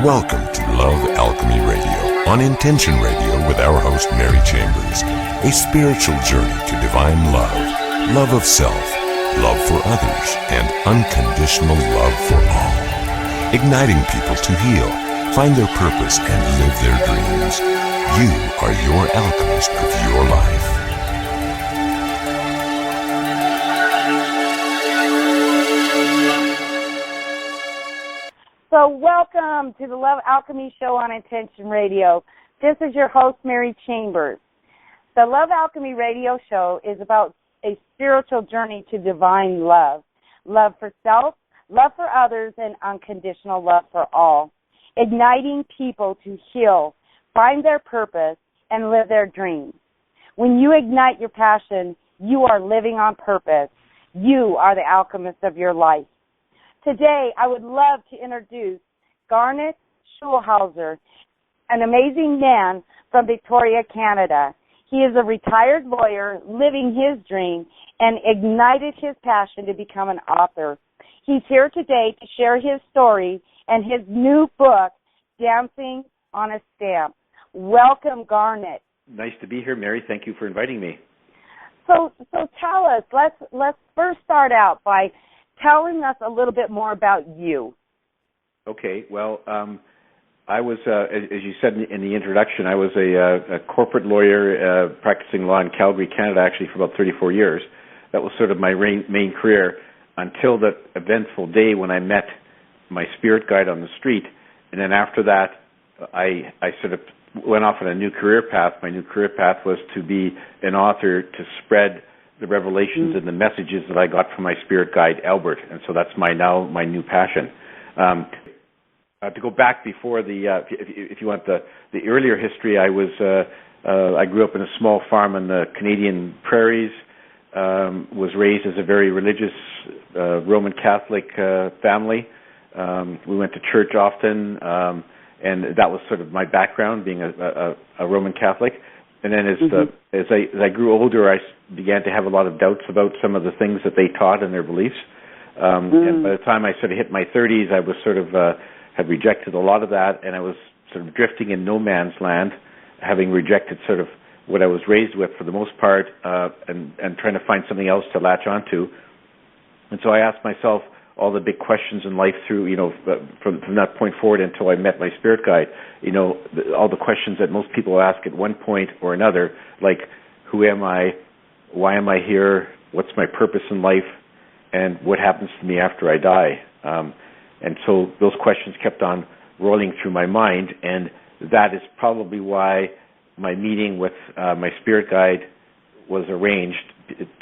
Welcome to Love Alchemy Radio on Intention Radio with our host Mary Chambers. A spiritual journey to divine love, love of self, love for others, and unconditional love for all. Igniting people to heal, find their purpose, and live their dreams. You are your alchemist of your life. So welcome to the Love Alchemy Show on Intention Radio. This is your host, Mary Chambers. The Love Alchemy Radio Show is about a spiritual journey to divine love. Love for self, love for others, and unconditional love for all. Igniting people to heal, find their purpose, and live their dreams. When you ignite your passion, you are living on purpose. You are the alchemist of your life. Today, I would love to introduce Garnet Schulhauser, an amazing man from Victoria, Canada. He is a retired lawyer living his dream and ignited his passion to become an author. He's here today to share his story and his new book, Dancing on a Stamp. Welcome, Garnet. Nice to be here, Mary. Thank you for inviting me. So tell us, let's first start out by telling us a little bit more about you. Okay. Well, I was, as you said in the introduction, I was a corporate lawyer practicing law in Calgary, Canada, actually for about 34 years. That was sort of my main career until that eventful day when I met my spirit guide on the street. And then after that, I sort of went off on a new career path. My new career path was to be an author to spread the revelations and the messages that I got from my spirit guide, Albert. And so that's my new passion. To go back before if you want the earlier history, I grew up in a small farm in the Canadian prairies, was raised as a very religious Roman Catholic family. We went to church often, and that was sort of my background, being a Roman Catholic. And then as I grew older, I began to have a lot of doubts about some of the things that they taught and their beliefs. And by the time I sort of hit my 30s, I was sort of had rejected a lot of that, and I was sort of drifting in no man's land, having rejected sort of what I was raised with for the most part, and trying to find something else to latch onto. And so I asked myself all the big questions in life through, from that point forward until I met my spirit guide, all the questions that most people ask at one point or another, like, who am I? Why am I here? What's my purpose in life? And what happens to me after I die? And so those questions kept on rolling through my mind, and that is probably why my meeting with my spirit guide was arranged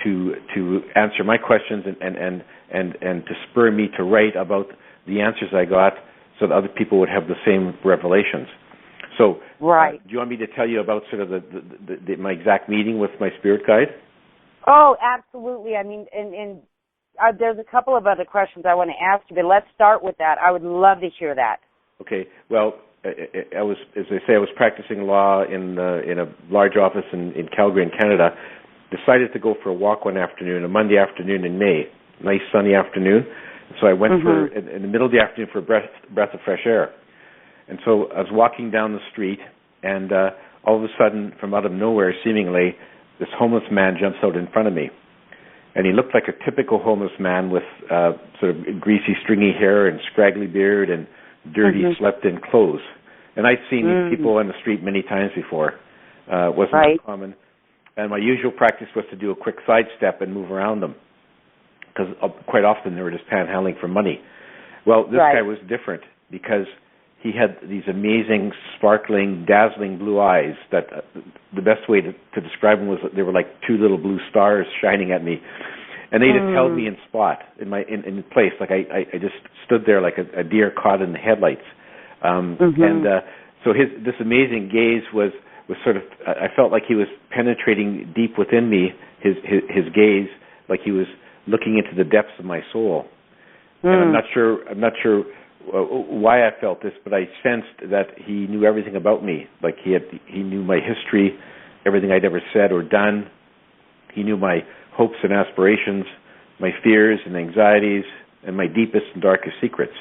to answer my questions and to spur me to write about the answers I got so that other people would have the same revelations. So right. Do you want me to tell you about sort of my exact meeting with my spirit guide? Oh, absolutely. I mean, and there's a couple of other questions I want to ask you, but let's start with that. I would love to hear that. Okay. Well, I was practicing law in a large office in Calgary, in Canada. Decided to go for a walk one afternoon, a Monday afternoon in May, nice sunny afternoon. So I went in the middle of the afternoon for a breath of fresh air. And so I was walking down the street, and all of a sudden, from out of nowhere, seemingly, this homeless man jumps out in front of me. And he looked like a typical homeless man with sort of greasy, stringy hair and scraggly beard and dirty, slept-in clothes. And I'd seen these people on the street many times before. It wasn't common. And my usual practice was to do a quick sidestep and move around them, because quite often they were just panhandling for money. Well, this guy was different because he had these amazing, sparkling, dazzling blue eyes that the best way to describe them was that they were like two little blue stars shining at me. And they just held me in spot, in place. Like I just stood there like a deer caught in the headlights. So this amazing gaze was sort of, I felt like he was penetrating deep within me, his gaze, like he was looking into the depths of my soul. And I'm not sure why I felt this, but I sensed that he knew everything about me. Like he knew my history, everything I'd ever said or done. He knew my hopes and aspirations, my fears and anxieties, and my deepest and darkest secrets.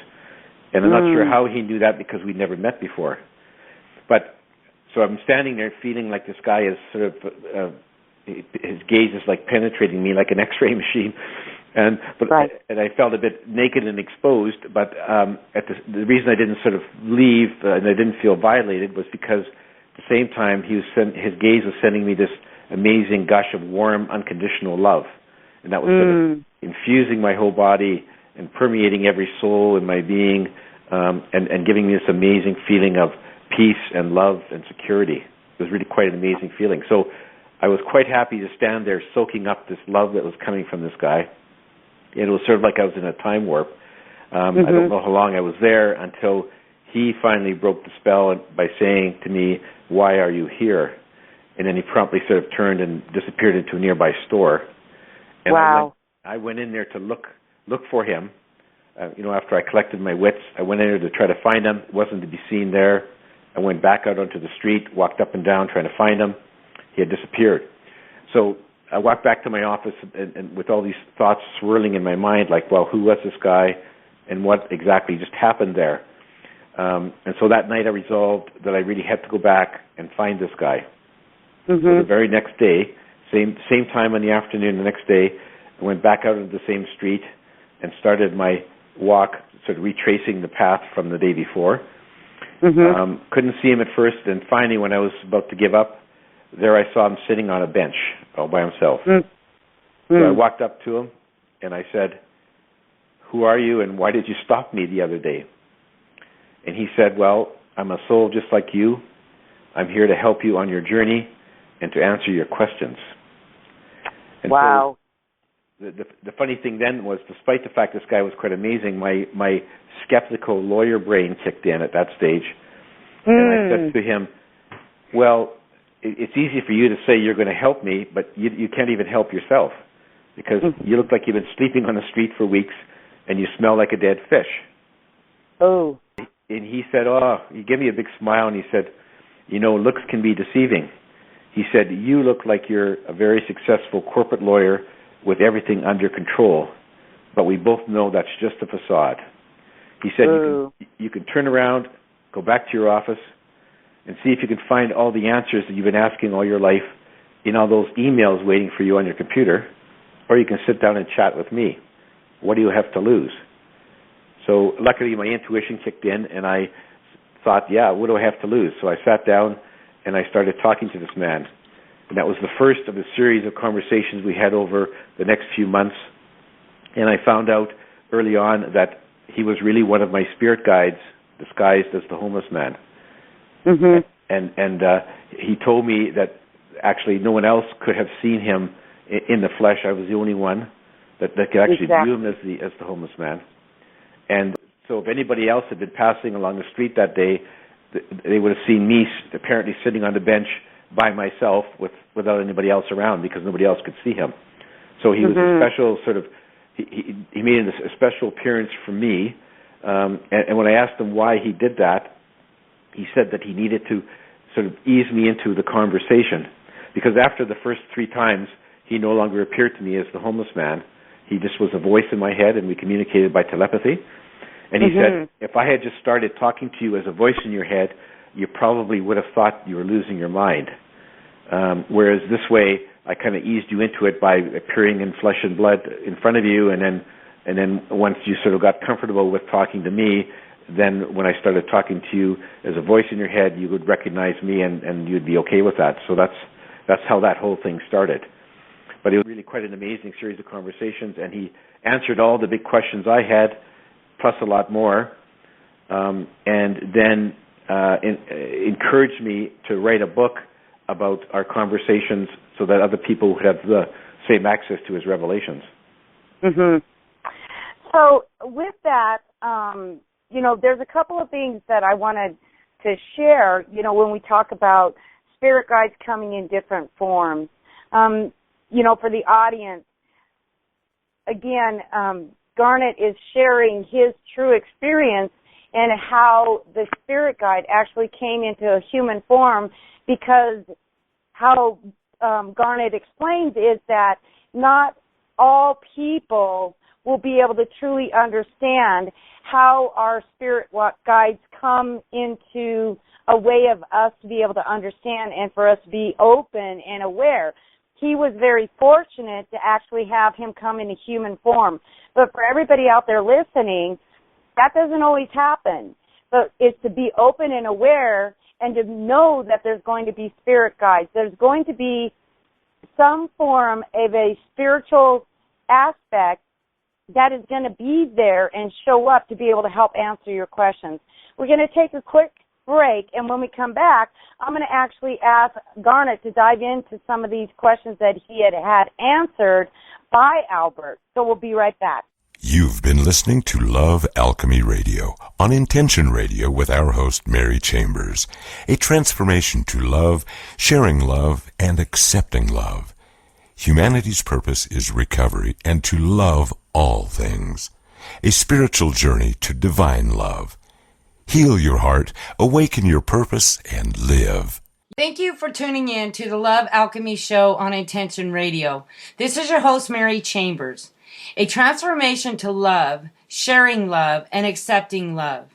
And I'm not sure how he knew that because we'd never met before. But so I'm standing there feeling like this guy is sort of, his gaze is like penetrating me like an X-ray machine. And I felt a bit naked and exposed, but the reason I didn't sort of leave and I didn't feel violated was because at the same time his gaze was sending me this amazing gush of warm, unconditional love. And that was sort of infusing my whole body and permeating every soul in my being, and giving me this amazing feeling of peace and love and security. It was really quite an amazing feeling. So I was quite happy to stand there soaking up this love that was coming from this guy. It was sort of like I was in a time warp. I don't know how long I was there until he finally broke the spell by saying to me, "Why are you here?" And then he promptly sort of turned and disappeared into a nearby store. And I went in there to look for him. After I collected my wits, I went in there to try to find him. It wasn't to be seen there. I went back out onto the street, walked up and down trying to find him. He had disappeared. So I walked back to my office and with all these thoughts swirling in my mind, like, well, who was this guy and what exactly just happened there? And so that night I resolved that I really had to go back and find this guy. So the very next day, same time in the afternoon the next day, I went back out into the same street and started my walk, sort of retracing the path from the day before. Couldn't see him at first, and finally when I was about to give up, there I saw him sitting on a bench all by himself. So I walked up to him and I said, "Who are you and why did you stop me the other day?" And he said, "Well, I'm a soul just like you. I'm here to help you on your journey and to answer your questions." And so the funny thing then was, despite the fact this guy was quite amazing, my skeptical lawyer brain kicked in at that stage. And I said to him, "Well, it's easy for you to say you're going to help me, but you can't even help yourself because you look like you've been sleeping on the street for weeks and you smell like a dead fish." Oh. And he said, he gave me a big smile and he said, "Looks can be deceiving." He said, "You look like you're a very successful corporate lawyer with everything under control, but we both know that's just a facade." He said, you can turn around, go back to your office, and see if you can find all the answers that you've been asking all your life in all those emails waiting for you on your computer, or you can sit down and chat with me. What do you have to lose? So luckily my intuition kicked in, and I thought, what do I have to lose? So I sat down and I started talking to this man. And that was the first of a series of conversations we had over the next few months. And I found out early on that he was really one of my spirit guides disguised as the homeless man. And he told me that actually no one else could have seen him in the flesh. I was the only one that could actually view him as the homeless man. And so if anybody else had been passing along the street that day, they would have seen me apparently sitting on the bench by myself without anybody else around because nobody else could see him. So he was a special sort of, he made a special appearance for me. And when I asked him why he did that, he said that he needed to sort of ease me into the conversation because after the first 3 times, he no longer appeared to me as the homeless man. He just was a voice in my head and we communicated by telepathy. And he said, if I had just started talking to you as a voice in your head, you probably would have thought you were losing your mind. Whereas this way, I kind of eased you into it by appearing in flesh and blood in front of you, and then once you sort of got comfortable with talking to me, then when I started talking to you as a voice in your head, you would recognize me and you'd be okay with that. So that's how that whole thing started. But it was really quite an amazing series of conversations, and he answered all the big questions I had, plus a lot more, and then encouraged me to write a book about our conversations so that other people would have the same access to his revelations. So with that, there's a couple of things that I wanted to share, when we talk about spirit guides coming in different forms. For the audience, again, Garnet is sharing his true experience and how the spirit guide actually came into a human form, because how Garnet explains is that not all people will be able to truly understand how our spirit guides come into a way of us to be able to understand and for us to be open and aware. He was very fortunate to actually have him come in a human form. But for everybody out there listening, that doesn't always happen. But it's to be open and aware and to know that there's going to be spirit guides. There's going to be some form of a spiritual aspect that is going to be there and show up to be able to help answer your questions. We're going to take a quick break, and when we come back, I'm going to actually ask Garnet to dive into some of these questions that he had answered by Albert. So we'll be right back. You've been listening to Love Alchemy Radio on Intention Radio with our host, Mary Chambers. A transformation to love, sharing love, and accepting love. Humanity's purpose is recovery and to love all things. A spiritual journey to divine love. Heal your heart, awaken your purpose, and live. Thank you for tuning in to the Love Alchemy Show on Intention Radio. This is your host, Mary Chambers. A transformation to love, sharing love, and accepting love.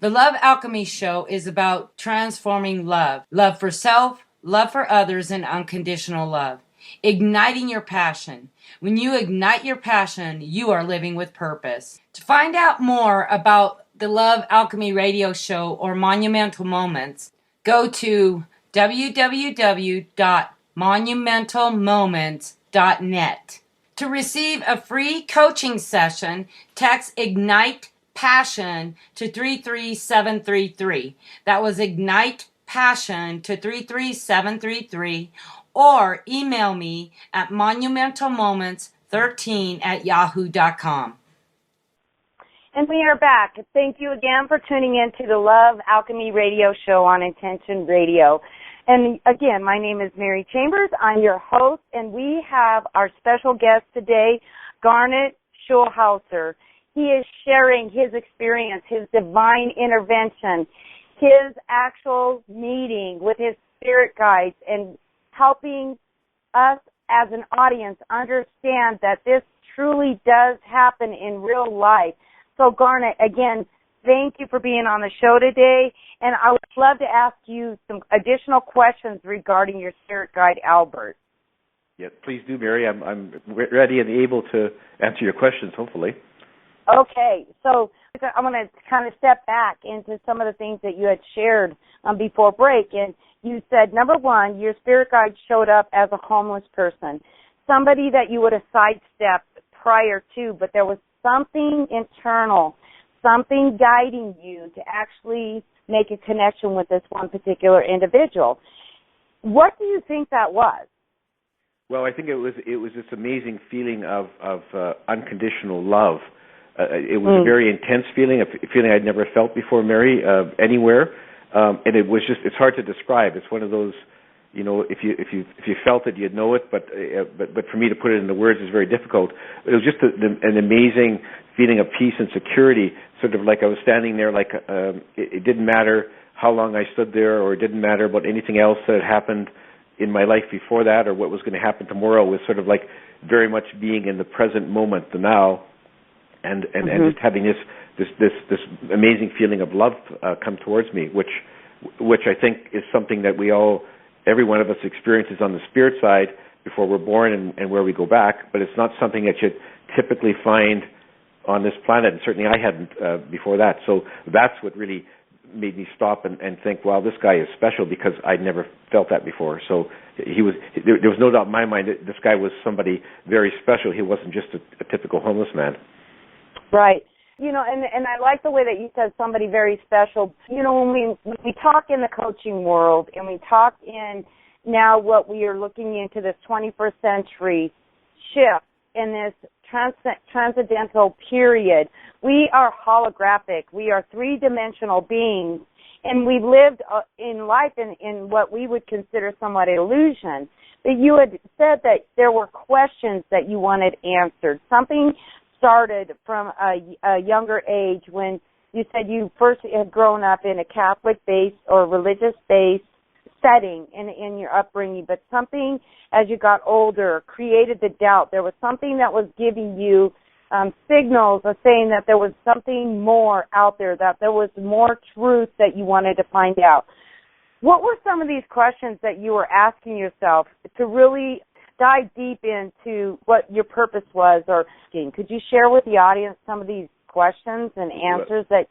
The Love Alchemy Show is about transforming love. Love for self, love for others, and unconditional love. Igniting your passion. When you ignite your passion, you are living with purpose. To find out more about the Love Alchemy Radio Show or Monumental Moments, go to www.monumentalmoments.net. To receive a free coaching session, text Ignite Passion to 33733. That was Ignite Passion to 33733. Or email me at monumentalmoments13@yahoo.com. And we are back. Thank you again for tuning in to the Love Alchemy Radio Show on Intention Radio. And again, my name is Mary Chambers. I'm your host, and we have our special guest today, Garnet Schulhauser. He is sharing his experience, his divine intervention, his actual meeting with his spirit guides, and helping us as an audience understand that this truly does happen in real life. So, Garnet, again, thank you for being on the show today, and I would love to ask you some additional questions regarding your spirit guide, Albert. Yeah, please do, Mary. I'm ready and able to answer your questions, hopefully. Okay, so I'm going to kind of step back into some of the things that you had shared before break, and you said, number one, your spirit guide showed up as a homeless person, somebody that you would have sidestepped prior to, but there was something internal, something guiding you to actually make a connection with this one particular individual. What do you think that was? Well, I think it was this amazing feeling of unconditional love. It was a very intense feeling, a feeling I'd never felt before, Mary, anywhere. And it was it's hard to describe. It's one of those, you know, if you felt it, you'd know it. But for me to put it into words is very difficult. It was just an amazing feeling of peace and security. Sort of like I was standing there, like it didn't matter how long I stood there, or it didn't matter about anything else that had happened in my life before that, or what was going to happen tomorrow. It was sort of like very much being in the present moment, the now, and just having this amazing feeling of love come towards me, which I think is something that every one of us experiences on the spirit side before we're born and where we go back, but it's not something that you typically find on this planet, and certainly I hadn't before that. So that's what really made me stop and think, wow, this guy is special, because I'd never felt that before. So there was no doubt in my mind that this guy was somebody very special. He wasn't just a typical homeless man. Right. You know, and I like the way that you said somebody very special. You know, when we talk in the coaching world, and we talk in now what we are looking into this 21st century shift in this transcendental period, we are holographic. We are three-dimensional beings, and we've lived in life in what we would consider somewhat illusion. But you had said that there were questions that you wanted answered. Something started from a younger age when you said you first had grown up in a Catholic-based or religious-based setting in your upbringing, but something as you got older created the doubt. There was something that was giving you signals of saying that there was something more out there, that there was more truth that you wanted to find out. What were some of these questions that you were asking yourself to really dive deep into what your purpose was? Or could you share with the audience some of these questions and answers that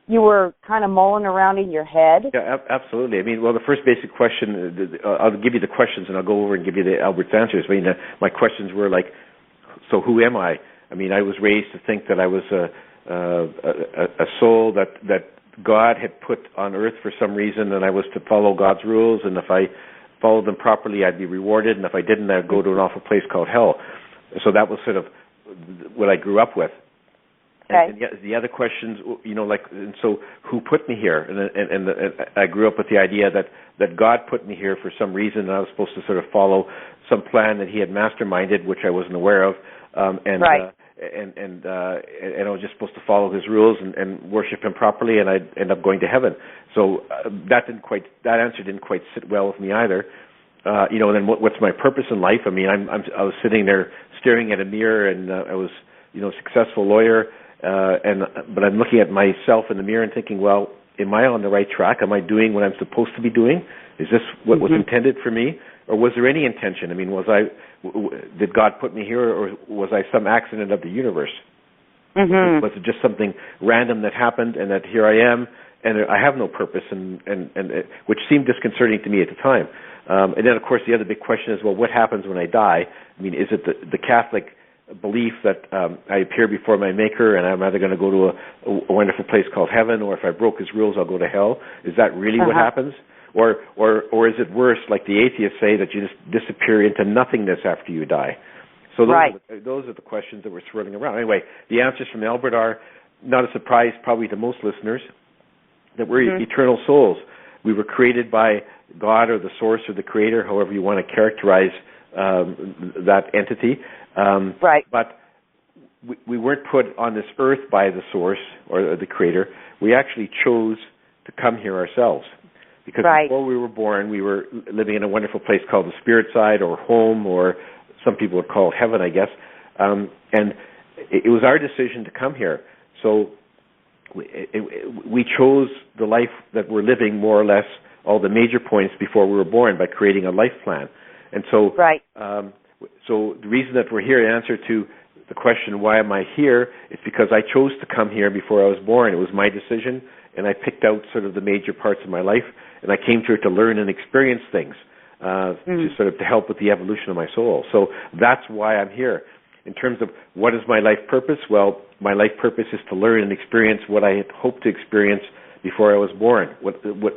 you were kind of mulling around in your head? Yeah, absolutely. I mean, well, the first basic question, I'll give you the questions and I'll go over and give you Albert's answers. I mean, my questions were like, so who am I? I mean, I was raised to think that I was a soul that God had put on earth for some reason, and I was to follow God's rules, and if I followed them properly, I'd be rewarded, and if I didn't, I'd go to an awful place called hell. So that was sort of what I grew up with. Okay. And the other questions, you know, like, and so who put me here? And I grew up with the idea that God put me here for some reason, and I was supposed to sort of follow some plan that He had masterminded, which I wasn't aware of. Right. And I was just supposed to follow His rules and worship Him properly, and I'd end up going to heaven. So that answer didn't quite sit well with me either. You know, then what's my purpose in life? I mean, I was sitting there staring at a mirror, and I was, you know, a successful lawyer, but I'm looking at myself in the mirror and thinking, well, am I on the right track? Am I doing what I'm supposed to be doing? Is this what was intended for me? Or was there any intention? I mean, did God put me here, or was I some accident of the universe? Was it just something random that happened, and that here I am, and I have no purpose, and which seemed disconcerting to me at the time. And then, of course, the other big question is, well, what happens when I die? I mean, is it the Catholic belief that I appear before my Maker, and I'm either going to go to a wonderful place called heaven, or if I broke His rules, I'll go to hell? Is that really what happens? Or is it worse, like the atheists say, that you just disappear into nothingness after you die? So those are the questions that were swirling around. Anyway, the answers from Albert are not a surprise probably to most listeners, that we're eternal souls. We were created by God, or the source, or the creator, however you want to characterize that entity. But we weren't put on this earth by the source or the creator. We actually chose to come here ourselves. Because before we were born, we were living in a wonderful place called the spirit side, or home, or some people would call it heaven, I guess. And it was our decision to come here. So we chose the life that we're living, more or less, all the major points before we were born, by creating a life plan. And so, so the reason that we're here, in answer to the question, why am I here, is because I chose to come here before I was born. It was my decision, and I picked out sort of the major parts of my life, and I came here to learn and experience things, to help with the evolution of my soul. So that's why I'm here. In terms of what is my life purpose, well, my life purpose is to learn and experience what I had hoped to experience before I was born,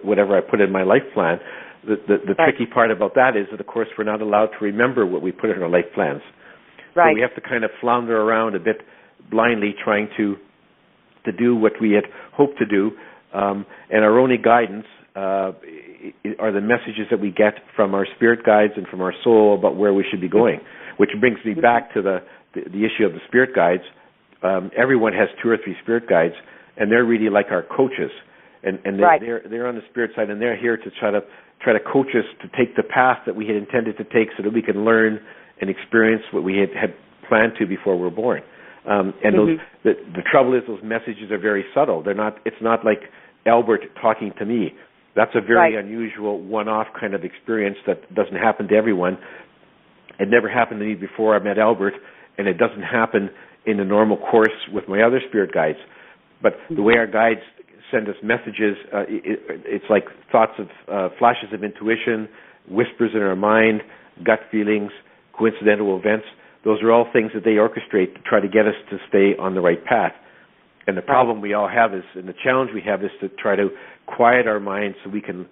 whatever I put in my life plan. The tricky part about that is that, of course, we're not allowed to remember what we put in our life plans. So we have to kind of flounder around a bit blindly, trying to do what we had hoped to do. And our only guidance are the messages that we get from our spirit guides and from our soul about where we should be going, which brings me back to the issue of the spirit guides. Everyone has 2 or 3 spirit guides, and they're really like our coaches. And they're on the spirit side, and they're here to try to coach us to take the path that we had intended to take, so that we can learn and experience what we had planned to before we were born. The trouble is, those messages are very subtle. It's not like Albert talking to me. That's a very unusual, one-off kind of experience that doesn't happen to everyone. It never happened to me before I met Albert, and it doesn't happen in the normal course with my other spirit guides. But the way our guides send us messages, it's like thoughts of flashes of intuition, whispers in our mind, gut feelings, coincidental events. Those are all things that they orchestrate to try to get us to stay on the right path. And the problem we all have is, and the challenge we have, is to try to quiet our minds so we can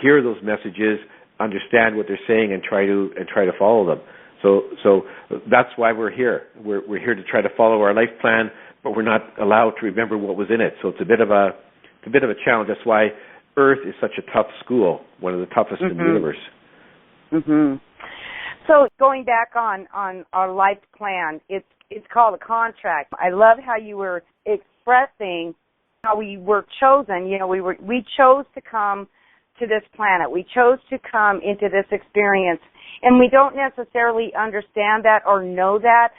hear those messages, understand what they're saying, and try to follow them. So that's why we're here. We're here to try to follow our life plan, but we're not allowed to remember what was in it. So it's a bit of a challenge. That's why Earth is such a tough school, one of the toughest in the universe. So going back on our life plan, it's called a contract. I love how you were expressing how we were chosen. You know, we chose to come to this planet. We chose to come into this experience, and we don't necessarily understand that or know that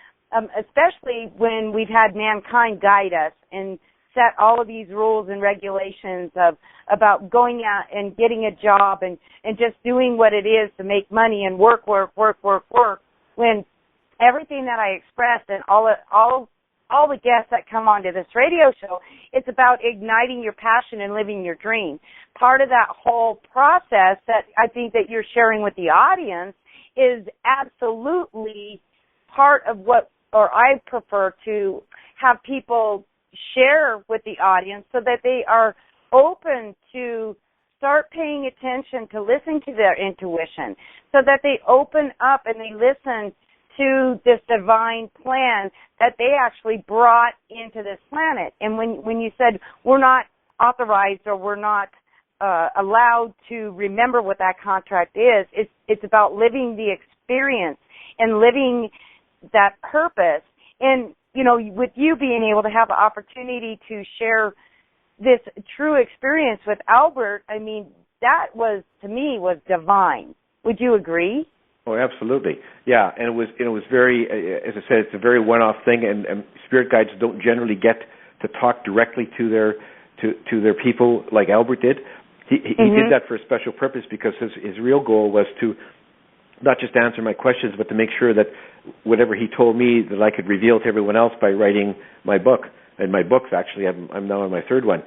especially when we've had mankind guide us and set all of these rules and regulations about going out and getting a job and just doing what it is to make money and work, when everything that I expressed and all the guests that come onto this radio show, it's about igniting your passion and living your dream. Part of that whole process that I think that you're sharing with the audience is absolutely part of what, or I prefer to have people share with the audience so that they are open to start paying attention to listen to their intuition, so that they open up and they listen to this divine plan that they actually brought into this planet. And when you said we're not authorized or we're not allowed to remember what that contract is, it's about living the experience and living that purpose. And, you know, with you being able to have the opportunity to share this true experience with Albert, I mean, that was, to me, was divine. Would you agree? Oh, absolutely. Yeah, and it was very, as I said, it's a very one-off thing, and spirit guides don't generally get to talk directly to their people like Albert did. He did that for a special purpose, because his real goal was to not just answer my questions, but to make sure that whatever he told me that I could reveal to everyone else by writing my book. And my books, actually, I'm now on my third one.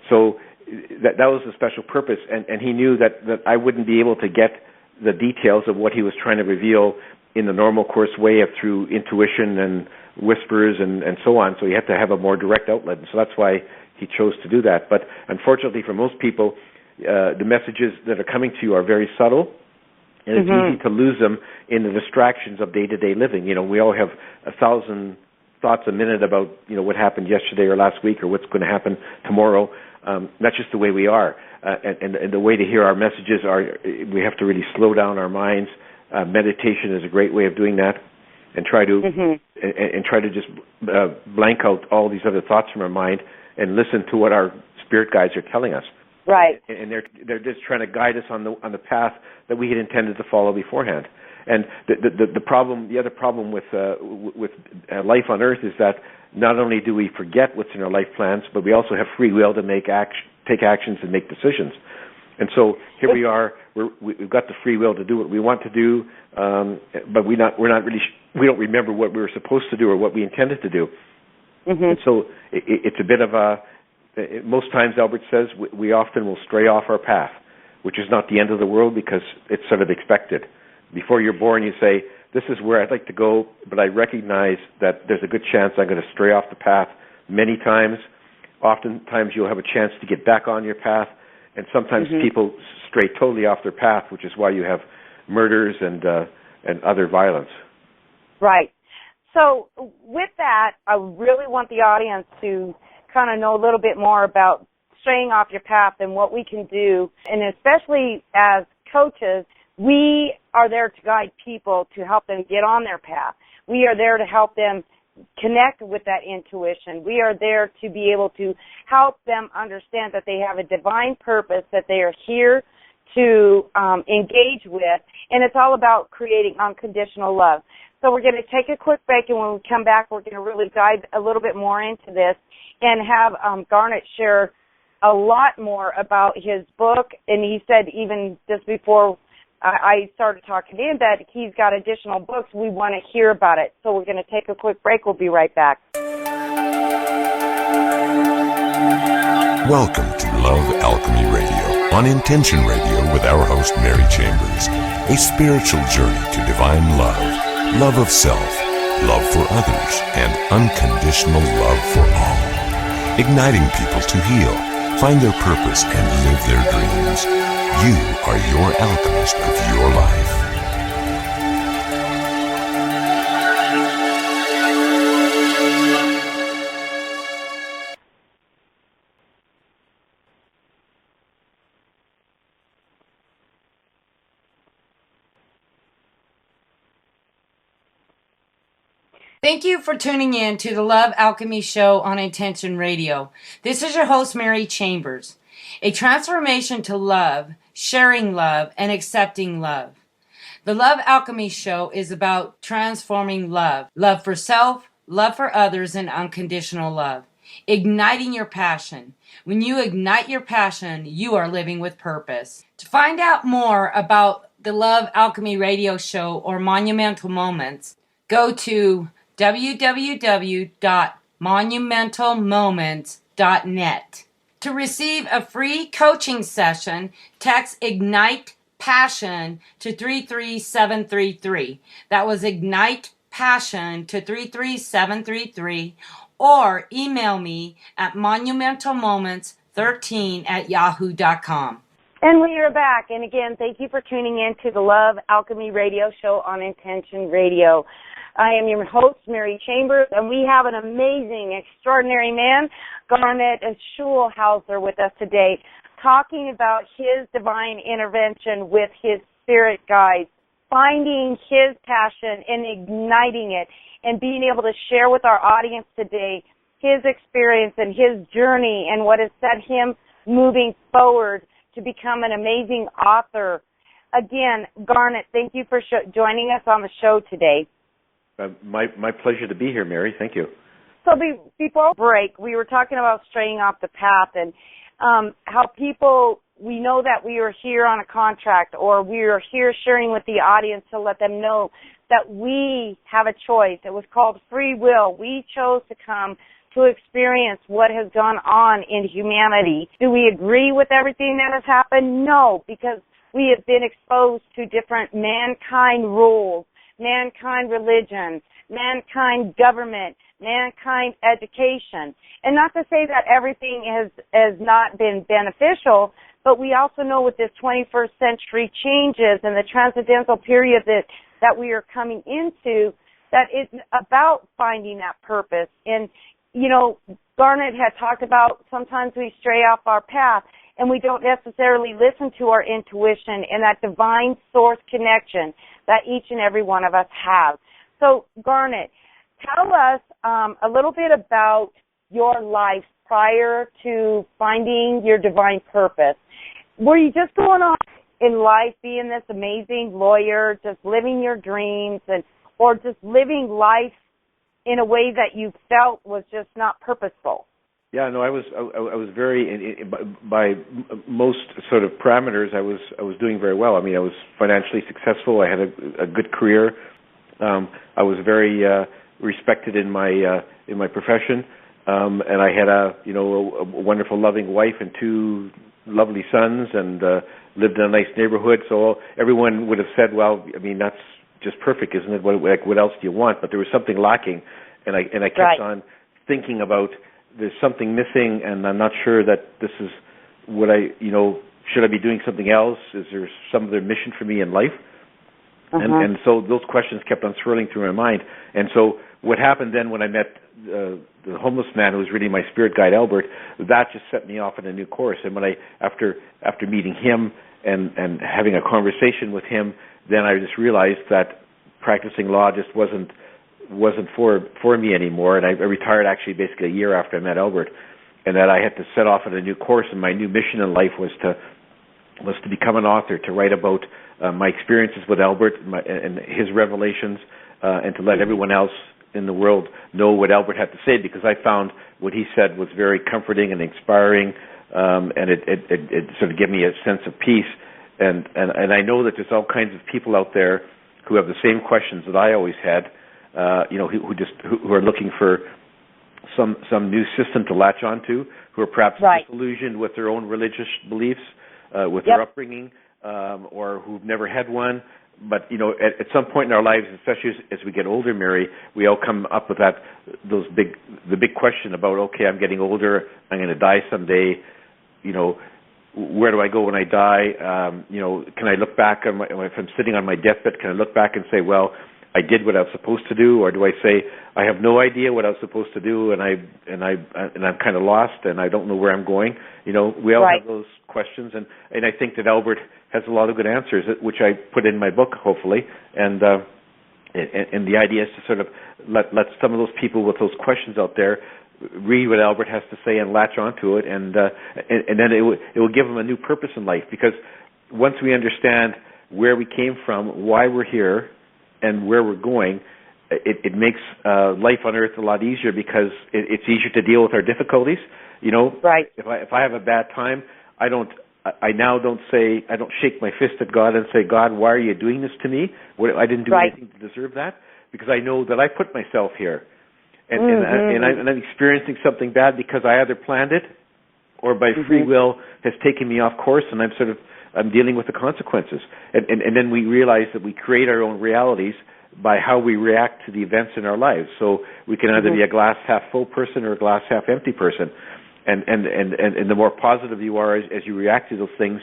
So that was a special purpose, and he knew that I wouldn't be able to get the details of what he was trying to reveal in the normal course way of through intuition and whispers and so on. So you have to have a more direct outlet. And so that's why he chose to do that. But unfortunately for most people, the messages that are coming to you are very subtle, and it's easy to lose them in the distractions of day-to-day living. You know, we all have 1,000 thoughts a minute about, you know, what happened yesterday or last week or what's going to happen tomorrow. That's just the way we are. And the way to hear our messages we have to really slow down our minds. Meditation is a great way of doing that, and try to and try to just blank out all these other thoughts from our mind and listen to what our spirit guides are telling us. Right. And they're just trying to guide us on the path that we had intended to follow beforehand. And the other problem with life on Earth is that not only do we forget what's in our life plans, but we also have free will to take actions and make decisions. And so here we are. We've got the free will to do what we want to do, but we don't remember what we were supposed to do or what we intended to do. And so it's a bit of most times, Albert says, we often will stray off our path, which is not the end of the world, because it's sort of expected. Before you're born, you say, this is where I'd like to go, but I recognize that there's a good chance I'm going to stray off the path many times. Oftentimes you'll have a chance to get back on your path, and sometimes people stray totally off their path, which is why you have murders and other violence. Right. So with that, I really want the audience to kind of know a little bit more about straying off your path and what we can do, and especially as coaches, we are there to guide people to help them get on their path. We are there to help them connect with that intuition. We are there to be able to help them understand that they have a divine purpose that they are here to engage with, and it's all about creating unconditional love. So we're going to take a quick break, and when we come back, we're going to really dive a little bit more into this and have Garnet share a lot more about his book. And he said even just before I started talking to him that he's got additional books. We want to hear about it. So we're going to take a quick break. We'll be right back. Welcome to Love Alchemy Radio on Intention Radio with our host Mary Chambers. A spiritual journey to divine love, love of self, love for others, and unconditional love for all. Igniting people to heal, find their purpose, and live their dreams. You are your alchemist of your life. Thank you for tuning in to the Love Alchemy Show on Intention Radio. This is your host, Mary Chambers. A transformation to love, sharing love, and accepting love. The Love Alchemy Show is about transforming love. Love for self, love for others, and unconditional love. Igniting your passion. When you ignite your passion, you are living with purpose. To find out more about the Love Alchemy Radio Show or Monumental Moments, go to www.monumentalmoments.net. To receive a free coaching session, text IGNITE PASSION to 33733. That was IGNITE PASSION to 33733. Or email me at monumentalmoments13@yahoo.com. And we are back. And again, thank you for tuning in to the Love Alchemy Radio Show on Intention Radio. I am your host, Mary Chambers, and we have an amazing, extraordinary man, Garnet Schulhauser, with us today, talking about his divine intervention with his spirit guides, finding his passion and igniting it, and being able to share with our audience today his experience and his journey and what has set him moving forward to become an amazing author. Again, Garnet, thank you for joining us on the show today. My pleasure to be here, Mary. Thank you. So before break, we were talking about straying off the path and how people, we know that we are here on a contract, or we are here sharing with the audience to let them know that we have a choice. It was called free will. We chose to come to experience what has gone on in humanity. Do we agree with everything that has happened? No, because we have been exposed to different mankind rules, mankind religion, mankind government, mankind education. And not to say that everything has not been beneficial, but we also know with this 21st century changes and the transcendental period that we are coming into, that it's about finding that purpose. And, you know, Garnet had talked about sometimes we stray off our path and we don't necessarily listen to our intuition and that divine source connection that each and every one of us have. So, Garnet, tell us a little bit about your life prior to finding your divine purpose. Were you just going on in life being this amazing lawyer, just living your dreams, or just living life in a way that you felt was just not purposeful? Yeah, no, I was very, by most sort of parameters, I was doing very well. I mean, I was financially successful. I had a good career. I was very respected in my profession, and I had a wonderful, loving wife and two lovely sons, and lived in a nice neighborhood. So everyone would have said, "Well, I mean, that's just perfect, isn't it? What else do you want?" But there was something lacking, and I kept on thinking about, there's something missing, and I'm not sure that this is what should I be doing something else? Is there some other mission for me in life? And so those questions kept on swirling through my mind. And so what happened then when I met the homeless man who was really my spirit guide, Albert, that just set me off on a new course. And when after meeting him and having a conversation with him, then I just realized that practicing law just wasn't for me anymore. And I retired actually basically a year after I met Albert, and that I had to set off on a new course. And my new mission in life was to become an author, to write about my experiences with Albert and his revelations, and to let everyone else in the world know what Albert had to say, because I found what he said was very comforting and inspiring, and it sort of gave me a sense of peace. And I know that there's all kinds of people out there who have the same questions that I always had, who are looking for some new system to latch onto, who are perhaps disillusioned with their own religious beliefs, with their upbringing, or who've never had one. But at some point in our lives, especially as we get older, Mary, we all come up with the big question about, okay, I'm getting older, I'm going to die someday. Where do I go when I die? Can I look back if I'm sitting on my deathbed? Can I look back and say, well, I did what I was supposed to do, or do I say I have no idea what I was supposed to do, and I'm kind of lost, and I don't know where I'm going? We all have those questions, and I think that Albert has a lot of good answers, which I put in my book, hopefully, and the idea is to sort of let some of those people with those questions out there read what Albert has to say and latch onto it, and then it will give them a new purpose in life, because once we understand where we came from, why we're here, and where we're going, it makes life on Earth a lot easier because it's easier to deal with our difficulties. You know, right. If I have a bad time, I don't shake my fist at God and say, God, why are you doing this to me? I didn't do anything to deserve that, because I know that I put myself here, and I'm experiencing something bad because I either planned it or by free will has taken me off course, and I'm dealing with the consequences. And then we realize that we create our own realities by how we react to the events in our lives. So we can either be a glass half full person or a glass half empty person. And the more positive you are as you react to those things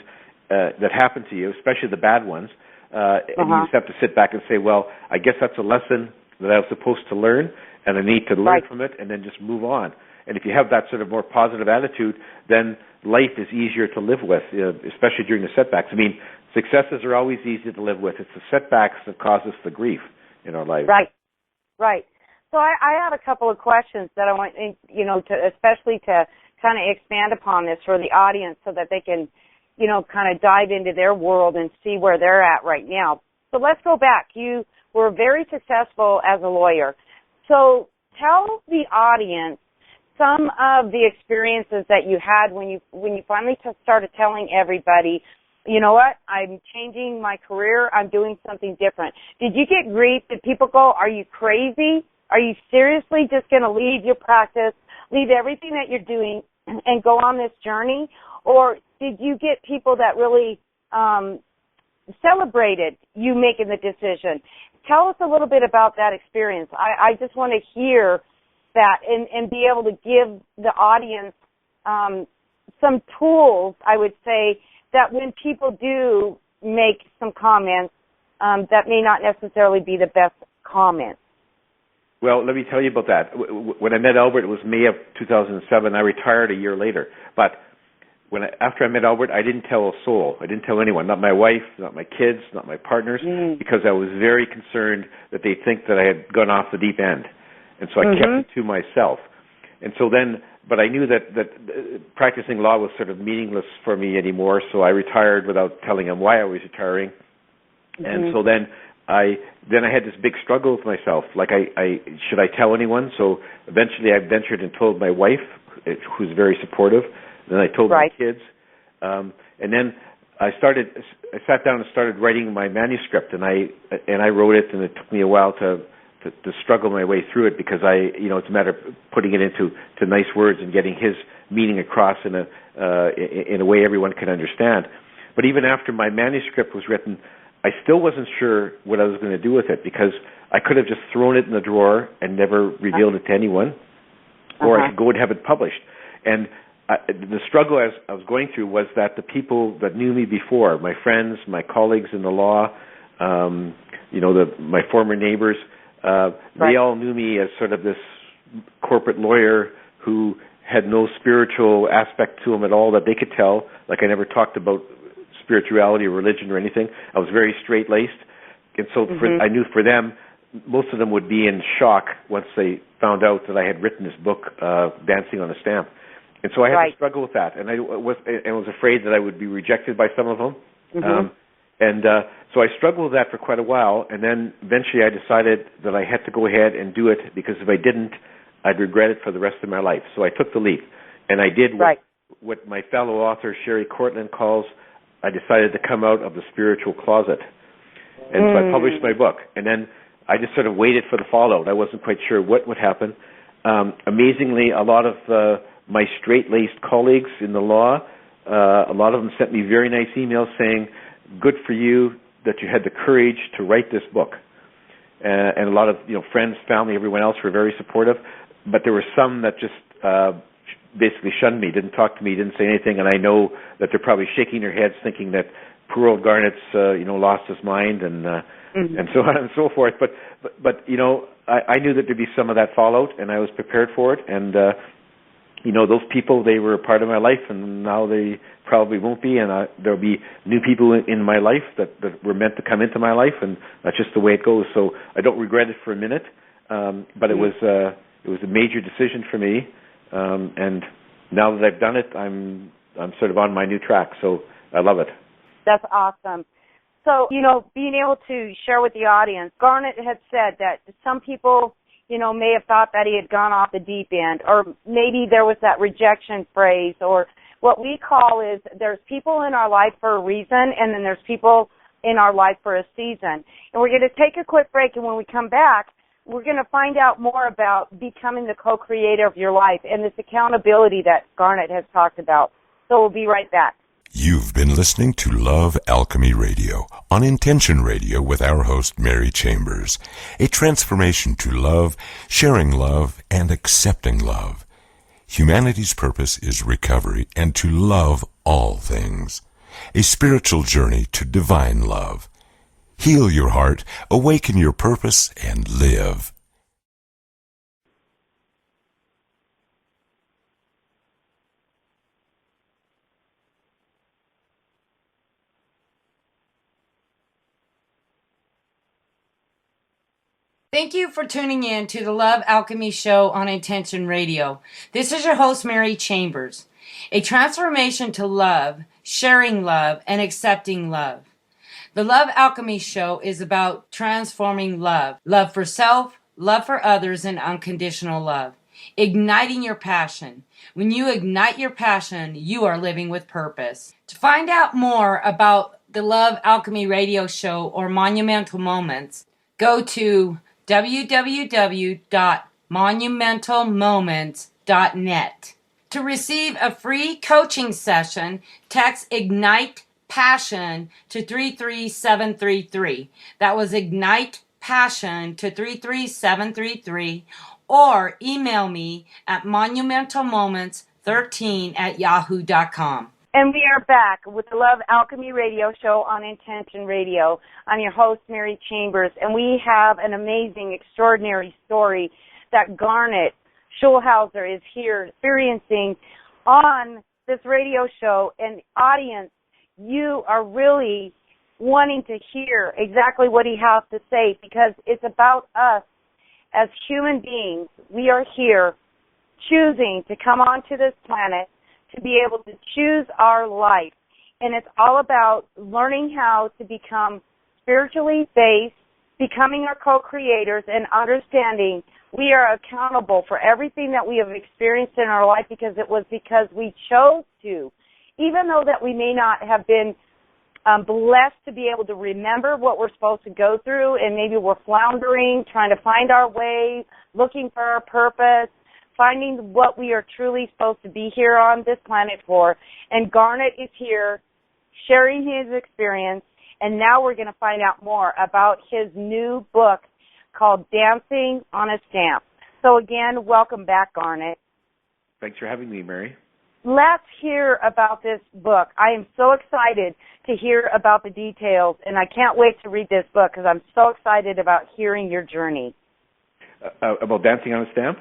that happen to you, especially the bad ones, and you just have to sit back and say, well, I guess that's a lesson that I was supposed to learn, and I need to learn from it, and then just move on. And if you have that sort of more positive attitude, then life is easier to live with, especially during the setbacks. I mean, successes are always easy to live with. It's the setbacks that cause us the grief in our life. Right. So I had a couple of questions that I want, especially to kind of expand upon this for the audience so that they can, kind of dive into their world and see where they're at right now. So let's go back. You were very successful as a lawyer. So tell the audience some of the experiences that you had when you finally started telling everybody, you know what, I'm changing my career, I'm doing something different. Did you get grief? Did people go, are you crazy? Are you seriously just going to leave your practice, leave everything that you're doing, and go on this journey? Or did you get people that really celebrated you making the decision? Tell us a little bit about that experience. I just want to hear that and be able to give the audience some tools, I would say, that when people do make some comments that may not necessarily be the best comments. Well, let me tell you about that. When I met Albert, it was May of 2007. I retired a year later. But after I met Albert, I didn't tell a soul. I didn't tell anyone, not my wife, not my kids, not my partners, because I was very concerned that they'd think that I had gone off the deep end. And so I kept it to myself. And so then, but I knew that practicing law was sort of meaningless for me anymore, so I retired without telling them why I was retiring. And so then I had this big struggle with myself. Like, should I tell anyone? So eventually I ventured and told my wife, who's very supportive. Then I told my kids. And then I sat down and started writing my manuscript, and I wrote it, and it took me a while to struggle my way through it, because it's a matter of putting it into nice words and getting his meaning across in a way everyone can understand. But even after my manuscript was written, I still wasn't sure what I was going to do with it, because I could have just thrown it in the drawer and never revealed it to anyone, or I could go and have it published. And the struggle I was going through was that the people that knew me before, my friends, my colleagues in the law, my former neighbors, they all knew me as sort of this corporate lawyer who had no spiritual aspect to him at all that they could tell. Like, I never talked about spirituality or religion or anything. I was very straight-laced. And so I knew for them, most of them would be in shock once they found out that I had written this book, Dancing on a Stamp. And so I had to struggle with that. And I was afraid that I would be rejected by some of them. So I struggled with that for quite a while, and then eventually I decided that I had to go ahead and do it, because if I didn't, I'd regret it for the rest of my life. So I took the leap, and I did what my fellow author Sherry Cortland calls, I decided to come out of the spiritual closet. And so I published my book, and then I just sort of waited for the fallout. I wasn't quite sure what would happen. Amazingly, a lot of my straight-laced colleagues in the law, a lot of them sent me very nice emails saying, good for you that you had the courage to write this book. And a lot of friends, family, everyone else were very supportive. But there were some that just basically shunned me, didn't talk to me, didn't say anything. And I know that they're probably shaking their heads thinking that poor old Garnet's lost his mind and so on and so forth. But I knew that there'd be some of that fallout, and I was prepared for it. And those people, they were a part of my life, and now they probably won't be, and there'll be new people in my life that were meant to come into my life, and that's just the way it goes. So I don't regret it for a minute, but it was a major decision for me, and now that I've done it, I'm sort of on my new track, so I love it. That's awesome. So, being able to share with the audience, Garnet had said that some people, may have thought that he had gone off the deep end, or maybe there was that rejection phrase, or what we call is there's people in our life for a reason, and then there's people in our life for a season. And we're going to take a quick break, and when we come back, we're going to find out more about becoming the co-creator of your life and this accountability that Garnet has talked about. So we'll be right back. You've been listening to Love Alchemy Radio on Intention Radio with our host, Mary Chambers. A transformation to love, sharing love, and accepting love. Humanity's purpose is recovery and to love all things. A spiritual journey to divine love. Heal your heart, awaken your purpose, and live. Thank you for tuning in to the Love Alchemy Show on Intention Radio. This is your host, Mary Chambers. A transformation to love, sharing love, and accepting love. The Love Alchemy Show is about transforming love. Love for self, love for others, and unconditional love. Igniting your passion. When you ignite your passion, you are living with purpose. To find out more about the Love Alchemy Radio Show or Monumental Moments, go to www.monumentalmoments.net. To receive a free coaching session, text IGNITE PASSION to 33733. That was IGNITE PASSION to 33733. Or email me at monumentalmoments13@yahoo.com. And we are back with the Love Alchemy Radio Show on Intention Radio. I'm your host, Mary Chambers, and we have an amazing, extraordinary story that Garnet Schulhauser is here experiencing on this radio show. And audience, you are really wanting to hear exactly what he has to say, because it's about us as human beings. We are here choosing to come onto this planet to be able to choose our life. And it's all about learning how to become spiritually based, becoming our co-creators, and understanding we are accountable for everything that we have experienced in our life because it was because we chose to. Even though that we may not have been blessed to be able to remember what we're supposed to go through, and maybe we're floundering, trying to find our way, looking for our purpose, finding what we are truly supposed to be here on this planet for. And Garnet is here sharing his experience, and now we're going to find out more about his new book called Dancing on a Stamp. So again, welcome back, Garnet. Thanks for having me, Mary. Let's hear about this book. I am so excited to hear about the details, and I can't wait to read this book because I'm so excited about hearing your journey. About Dancing on a Stamp?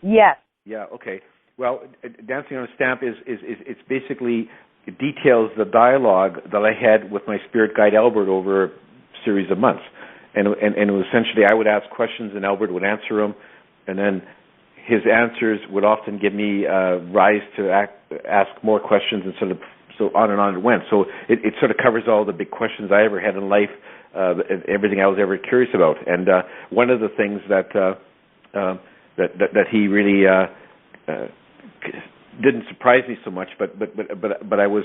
Yes. Yeah, okay. Well, Dancing on a Stamp is it's basically, it details the dialogue that I had with my spirit guide Albert over a series of months. And it was essentially, I would ask questions and Albert would answer them, and then his answers would often give me rise to ask more questions, and sort of so on it went. So it sort of covers all the big questions I ever had in life, everything I was ever curious about. And one of the things that he really didn't surprise me so much, but I was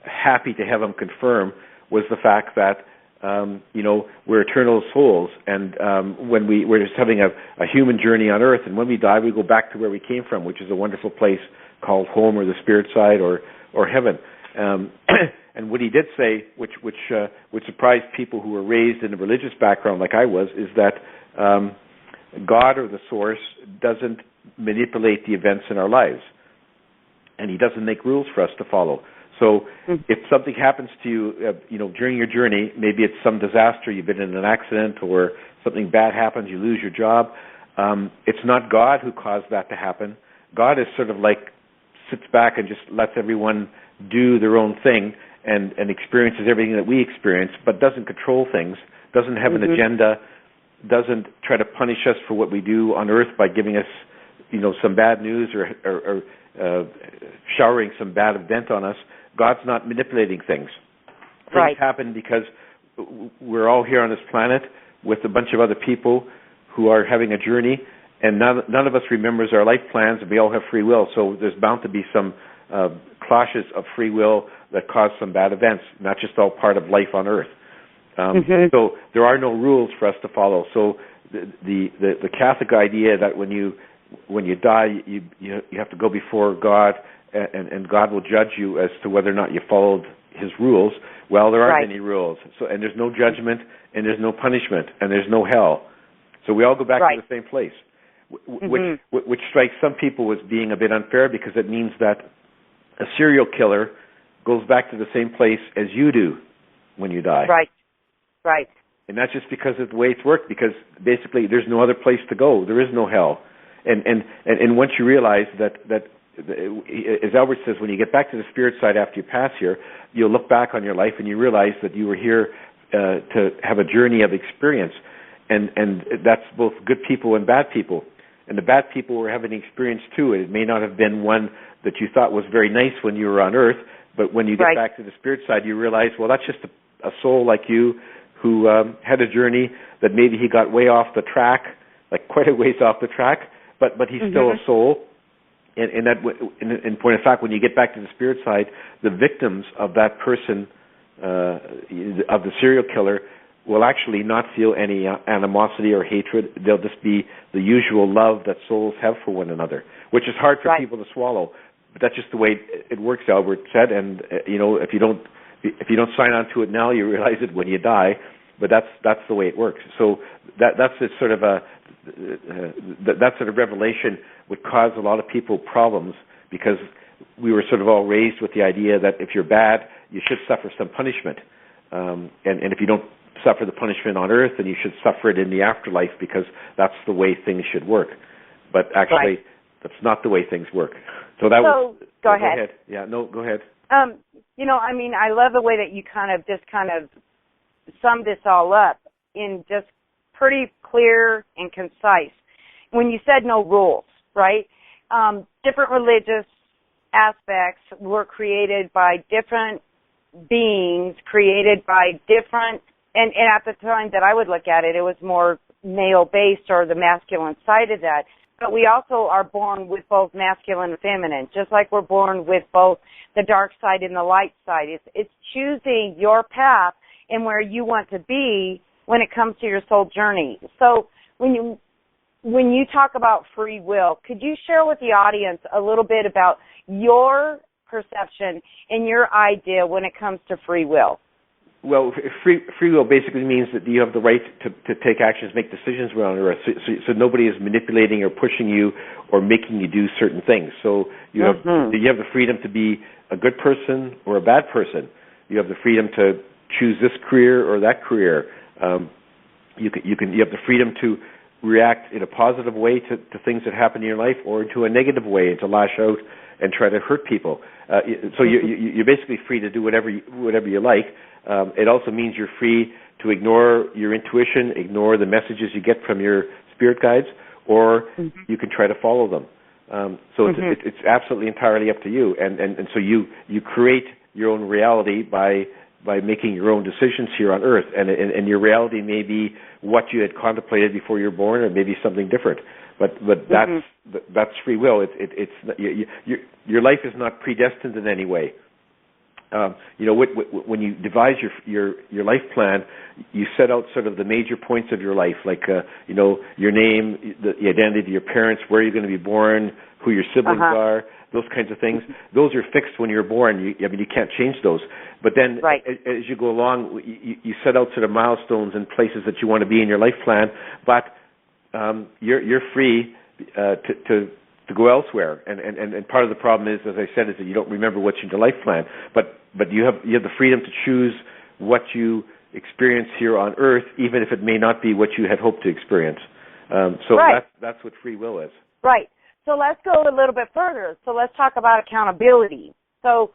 happy to have him confirm, was the fact that we're eternal souls, and when we're just having a human journey on Earth, and when we die, we go back to where we came from, which is a wonderful place called home, or the spirit side, or heaven. And what he did say, which surprised people who were raised in a religious background like I was, is that God, or the source, doesn't manipulate the events in our lives, and he doesn't make rules for us to follow. So if something happens to you, during your journey, maybe it's some disaster, you've been in an accident, or something bad happens, you lose your job, it's not God who caused that to happen. God is sort of like sits back and just lets everyone do their own thing and experiences everything that we experience, but doesn't control things, doesn't have an agenda, doesn't try to punish us for what we do on Earth by giving us, some bad news or showering some bad event on us. God's not manipulating things. Things happen because we're all here on this planet with a bunch of other people who are having a journey, and none of us remembers our life plans, and we all have free will. So there's bound to be some clashes of free will that cause some bad events, not just all part of life on Earth. So there are no rules for us to follow. So the Catholic idea that when you die, you have to go before God, and God will judge you as to whether or not you followed His rules. Well, there aren't any rules. So, and there's no judgment, and there's no punishment, and there's no hell. So we all go back to the same place, which strikes some people as being a bit unfair, because it means that a serial killer goes back to the same place as you do when you die. Right. And that's just because of the way it's worked, because basically there's no other place to go. There is no hell. And once you realize that, as Albert says, when you get back to the spirit side after you pass here, you'll look back on your life and you realize that you were here to have a journey of experience. And that's both good people and bad people. And the bad people were having an experience too. It may not have been one that you thought was very nice when you were on Earth, but when you get back to the spirit side, you realize, well, that's just a soul like you who had a journey that maybe he got way off the track, like quite a ways off the track, but he's still a soul. And in point of fact, when you get back to the spirit side, the victims of that person, of the serial killer, will actually not feel any animosity or hatred. They'll just be the usual love that souls have for one another, which is hard for people to swallow. But that's just the way it works, Albert said. And if you don't sign on to it now, you realize it when you die. But that's the way it works. So that's a sort of that sort of revelation would cause a lot of people problems, because we were sort of all raised with the idea that if you're bad, you should suffer some punishment, and if you don't suffer the punishment on Earth, then you should suffer it in the afterlife, because that's the way things should work. But actually, that's not the way things work. So go ahead. Yeah, no, go ahead. I love the way that you kind of summed this all up in just pretty clear and concise. When you said no rules, right? Different religious aspects were created by different beings, created by different, and at the time that I would look at it, it was more male-based, or the masculine side of that. But we also are born with both masculine and feminine, just like we're born with both the dark side and the light side. It's choosing your path and where you want to be when it comes to your soul journey. So when you talk about free will, could you share with the audience a little bit about your perception and your idea when it comes to free will? Well, free will basically means that you have the right to take actions, make decisions around Earth. So nobody is manipulating or pushing you or making you do certain things. So you have the freedom to be a good person or a bad person. You have the freedom to choose this career or that career. You have the freedom to react in a positive way to things that happen in your life, or into a negative way, and to lash out and try to hurt people. So you're basically free to do whatever you like. It also means you're free to ignore your intuition, ignore the messages you get from your spirit guides, or you can try to follow them. So it's absolutely entirely up to you. And so you create your own reality by making your own decisions here on Earth, and your reality may be what you had contemplated before you were born, or maybe something different. But that's free will. Your life is not predestined in any way. When you devise your life plan, you set out sort of the major points of your life, like your name, the identity of your parents, where you're going to be born, who your siblings are, those kinds of things. Those are fixed when you're born. You can't change those. But then, as you go along, you set out sort of milestones and places that you want to be in your life plan. But you're free to go elsewhere. And part of the problem is, as I said, is that you don't remember what's in your life plan. But you have the freedom to choose what you experience here on Earth, even if it may not be what you had hoped to experience. That's what free will is. Right. So let's go a little bit further. So let's talk about accountability. So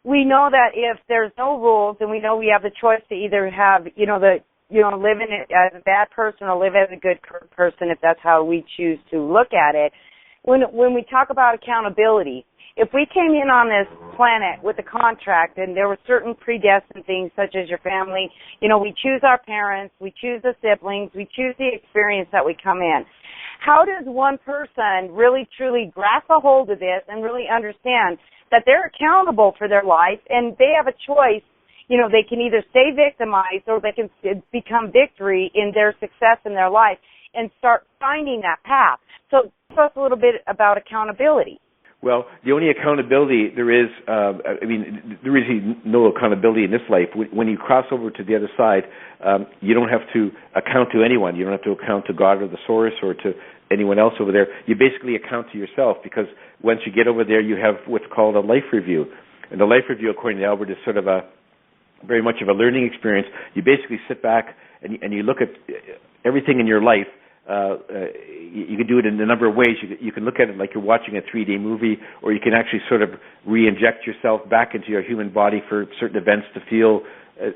we know that if there's no rules, then we know we have the choice to either have, live in it as a bad person or live as a good person, if that's how we choose to look at it. When we talk about accountability, if we came in on this planet with a contract and there were certain predestined things such as your family, we choose our parents, we choose the siblings, we choose the experience that we come in. How does one person really truly grasp a hold of this and really understand that they're accountable for their life and they have a choice? They can either stay victimized or they can become victory in their success in their life and start finding that path. So tell us a little bit about accountability. Well, the only accountability there is, there is no accountability in this life. When you cross over to the other side, you don't have to account to anyone. You don't have to account to God or the source or to anyone else over there. You basically account to yourself, because once you get over there, you have what's called a life review. And the life review, according to Albert, is sort of very much of a learning experience. You basically sit back and you look at everything in your life. You can do it in a number of ways. You can look at it like you're watching a 3D movie, or you can actually sort of re-inject yourself back into your human body for certain events to feel and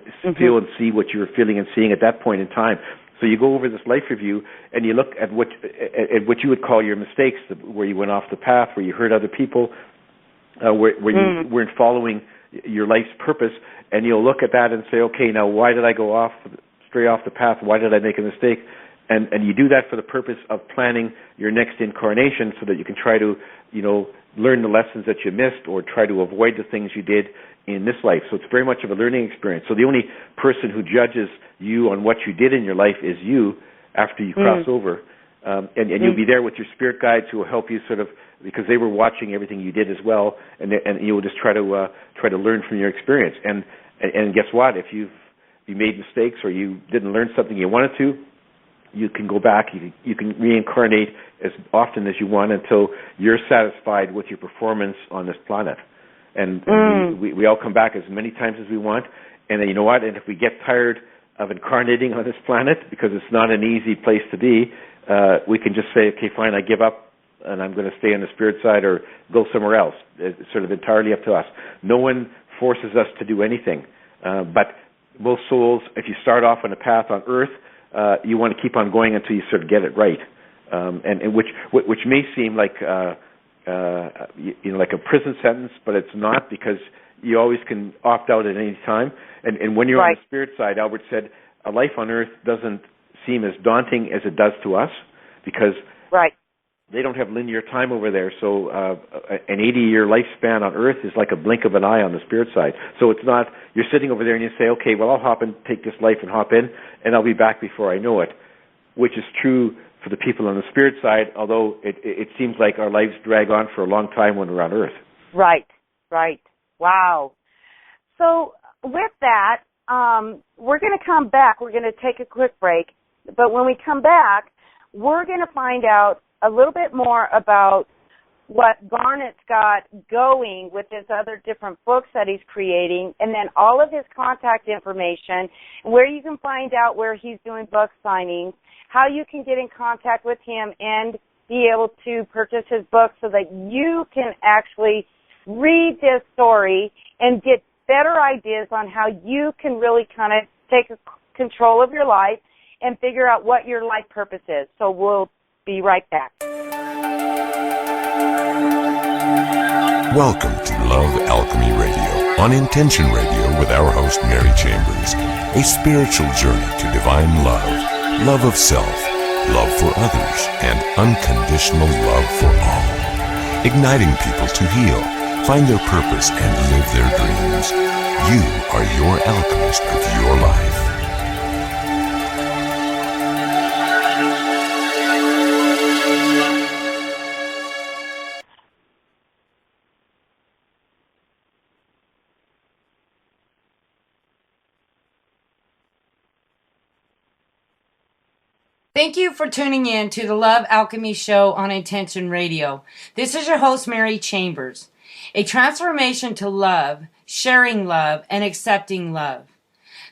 see what you were feeling and seeing at that point in time. So you go over this life review and you look at what you would call your mistakes, where you went off the path, where you hurt other people, where you weren't following your life's purpose, and you'll look at that and say, okay, now why did I go stray off the path? Why did I make a mistake? And you do that for the purpose of planning your next incarnation, so that you can try to, learn the lessons that you missed or try to avoid the things you did in this life. So it's very much of a learning experience. So the only person who judges you on what you did in your life is you after you cross over. And you'll be there with your spirit guides who will help you sort of, because they were watching everything you did as well, and you will just try to learn from your experience. And guess what? If you made mistakes or you didn't learn something you wanted to, you can go back, you can reincarnate as often as you want until you're satisfied with your performance on this planet. And we all come back as many times as we want. And then, you know what? And if we get tired of incarnating on this planet, because it's not an easy place to be, we can just say, okay, fine, I give up, and I'm going to stay on the spirit side or go somewhere else. It's sort of entirely up to us. No one forces us to do anything. But most souls, if you start off on a path on Earth, you want to keep on going until you sort of get it right, and which may seem like like a prison sentence, but it's not, because you always can opt out at any time. And when you're on the spirit side, Albert said, a life on Earth doesn't seem as daunting as it does to us, because they don't have linear time over there. So an 80-year lifespan on Earth is like a blink of an eye on the spirit side. So it's not, you're sitting over there and you say, okay, well, I'll hop and take this life and hop in, and I'll be back before I know it, which is true for the people on the spirit side, although it seems like our lives drag on for a long time when we're on Earth. Right. Wow. So with that, we're going to come back. We're going to take a quick break. But when we come back, we're going to find out a little bit more about what Garnet's got going with his other different books that he's creating, and then all of his contact information, where you can find out where he's doing book signings, how you can get in contact with him and be able to purchase his book so that you can actually read this story and get better ideas on how you can really kind of take control of your life and figure out what your life purpose is. So we'll be right back. Welcome to Love Alchemy Radio on Intention Radio with our host Mary Chambers. A spiritual journey to divine love, love of self, love for others, and unconditional love for all. Igniting people to heal, find their purpose, and live their dreams. You are your alchemist of your life. Thank you for tuning in to the Love Alchemy Show on Intention Radio. This is your host, Mary Chambers. A transformation to love, sharing love, and accepting love.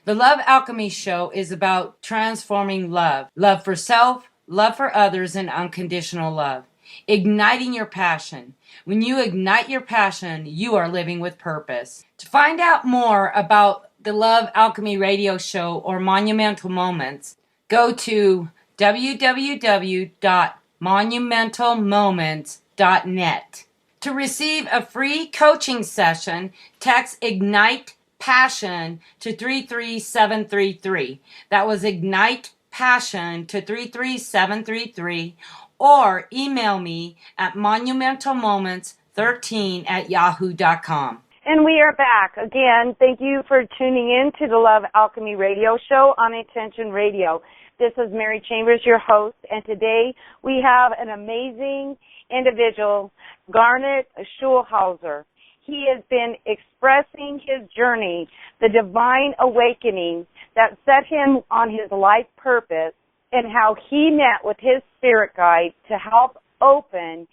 The Love Alchemy Show is about transforming love. Love for self, love for others, and unconditional love. Igniting your passion. When you ignite your passion, you are living with purpose. To find out more about the Love Alchemy Radio Show or Monumental Moments, go to www.monumentalmoments.net. To receive a free coaching session, text Ignite Passion to 33733. That was Ignite Passion to 33733. Or email me at monumentalmoments13@yahoo.com. And we are back. Again, thank you for tuning in to the Love Alchemy radio show on Intention Radio. This is Mary Chambers, your host, and today we have an amazing individual, Garnet Schulhauser. He has been expressing his journey, the divine awakening that set him on his life purpose, and how he met with his spirit guide to help open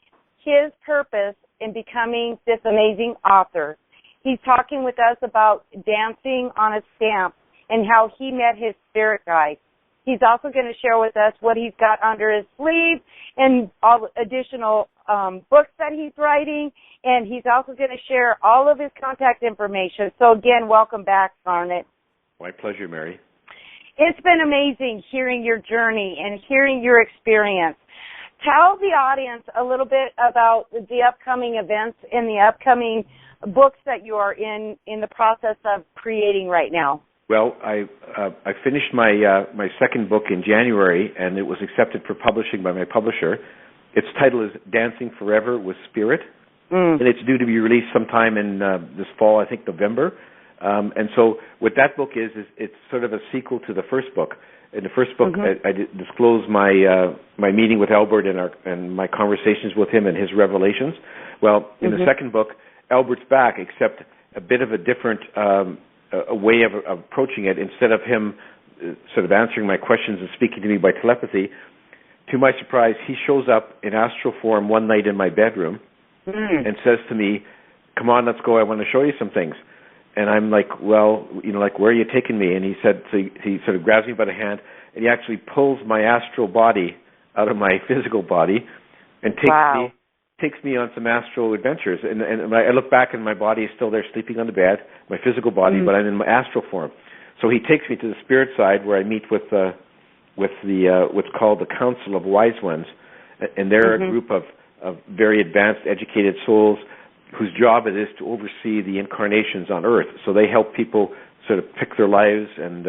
his purpose in becoming this amazing author. He's talking with us about dancing on a stamp and how he met his spirit guide. He's also going to share with us what he's got under his sleeve and all additional books that he's writing, and he's also going to share all of his contact information. So again, welcome back, Garnet. My pleasure, Mary. It's been amazing hearing your journey and hearing your experience. Tell the audience a little bit about the upcoming events and the upcoming books that you are in the process of creating right now. Well, I finished my second book in January, and it was accepted for publishing by my publisher. Its title is Dancing Forever with Spirit, and it's due to be released sometime in this fall, I think November. And so what that book is it's sort of a sequel to the first book. In the first book, I disclosed my meeting with Albert and my conversations with him and his revelations. Well, in the second book, Albert's back, except a bit of a different a way of approaching it. Instead of him sort of answering my questions and speaking to me by telepathy, to my surprise, he shows up in astral form one night in my bedroom and says to me, "Come on, let's go. I want to show you some things." And I'm like, "Well, like, where are you taking me?" And he said, so he sort of grabs me by the hand, and he actually pulls my astral body out of my physical body and takes me on some astral adventures. And I look back and my body is still there sleeping on the bed, my physical body, but I'm in my astral form. So he takes me to the spirit side where I meet with the what's called the Council of Wise Ones. And they're a group of very advanced, educated souls whose job it is to oversee the incarnations on Earth. So they help people sort of pick their lives and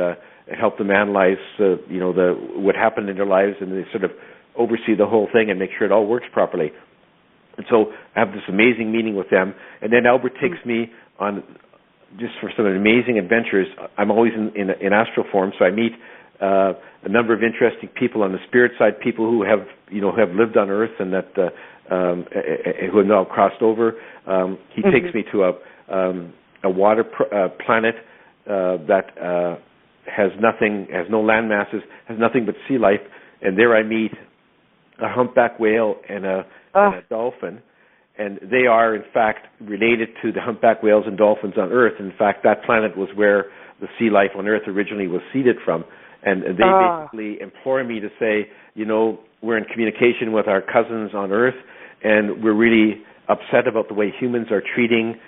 help them analyze, what happened in their lives, and they sort of oversee the whole thing and make sure it all works properly. And so I have this amazing meeting with them, and then Albert takes me on just for some amazing adventures. I'm always in astral form, so I meet a number of interesting people on the spirit side, people who have lived on Earth and that who have now crossed over. He takes me to a water planet that has no land masses, has nothing but sea life, and there I meet a humpback whale and a dolphin, and they are in fact related to the humpback whales and dolphins on Earth. In fact, that planet was where the sea life on Earth originally was seeded from, and they basically implore me to say, we're in communication with our cousins on Earth, and we're really upset about the way humans are treating,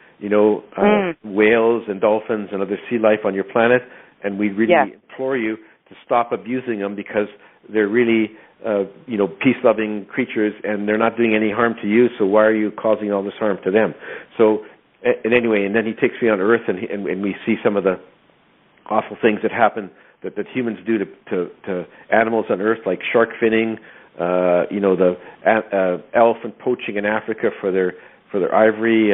whales and dolphins and other sea life on your planet, and we really implore you to stop abusing them because they're really peace-loving creatures, and they're not doing any harm to you, so why are you causing all this harm to them? So, and then he takes me on Earth, and we see some of the awful things that happen that humans do to animals on Earth, like shark finning, the elephant poaching in Africa for their ivory,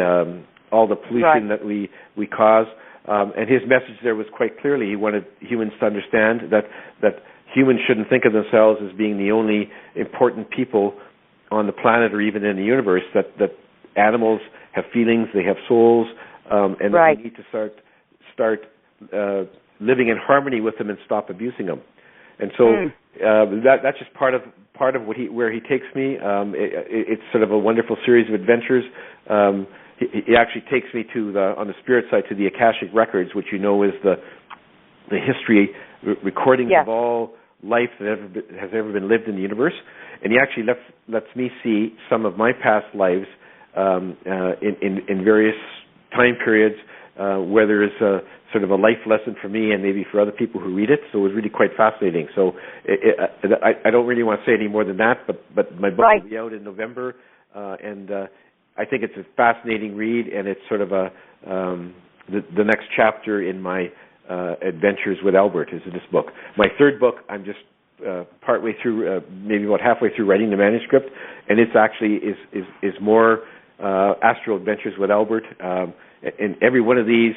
all the pollution that we cause. And his message there was quite clearly, he wanted humans to understand that humans shouldn't think of themselves as being the only important people on the planet or even in the universe, that animals have feelings, they have souls, and that we need to start living in harmony with them and stop abusing them. And so that's just part of where he takes me. It's sort of a wonderful series of adventures. He actually takes me on the spirit side to the Akashic Records, which is the history recordings of all life that has ever been lived in the universe. And he actually lets me see some of my past lives in various time periods where there is sort of a life lesson for me and maybe for other people who read it. So it was really quite fascinating. So I don't really want to say any more than that, but my book will be out in November, and I think it's a fascinating read, and it's sort of the next chapter in my adventures with Albert is in this book. My third book, I'm just partway through, maybe about halfway through writing the manuscript, and it's actually is more astral adventures with Albert. In every one of these,